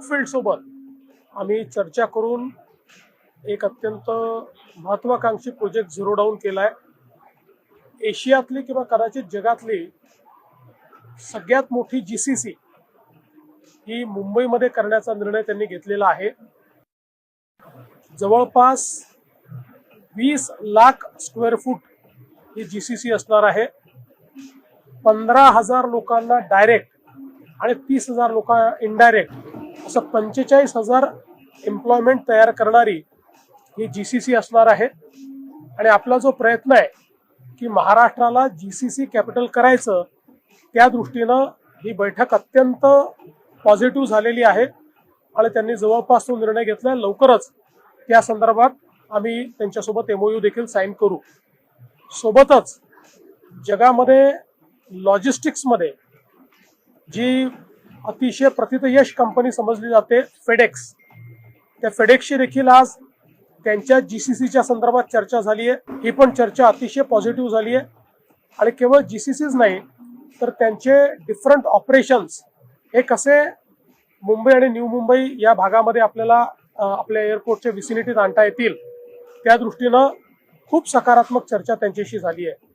Brookfield सोबत आम्ही चर्चा करून एक अत्यंत महत्वाकांक्षी प्रोजेक्ट झिरो डाऊन केलाय। एशियातली किंवा कदाचित जगातली सगळ्यात मोठी जीसीसी ही मुंबईमध्ये करण्याचा निर्णय त्यांनी घेतलेला आहे। जवळपास 20 लाख स्क्वेअर फूट ही जीसीसी असणार आहे। 15,000 लोकांना डायरेक्ट आणि 30,000 लोक इनडायरेक्ट असं 45,000 एम्प्लॉयमेंट तयार करणारी ही जीसीसी असणार आहे। आणि आपला जो प्रयत्न आहे की महाराष्ट्राला जीसीसी कॅपिटल करायचं, त्या दृष्टीनं ही बैठक अत्यंत पॉझिटिव्ह झालेली आहे आणि त्यांनी जवळपास तो निर्णय घेतला। लवकरच त्या संदर्भात आम्ही त्यांच्यासोबत एमओयू देखील साइन करू। सोबतच जगामध्ये लॉजिस्टिक्समध्ये जी अतिशय प्रतिथयश कंपनी समजली जाते फेडेक्स, त्या फेडेक्सची देखील आज त्यांच्या जीसीसीच्या संदर्भात चर्चा झाली आहे। ही पण चर्चा अतिशय पॉझिटिव्ह झाली आहे आणि केवळ जीसीसीच नाही तर त्यांचे डिफरंट ऑपरेशन्स हे कसे मुंबई आणि न्यू मुंबई या भागामध्ये आपल्याला आपल्या एअरपोर्टच्या विसिनिटीत आणता येतील, त्या दृष्टीनं खूप सकारात्मक चर्चा त्यांच्याशी झाली आहे।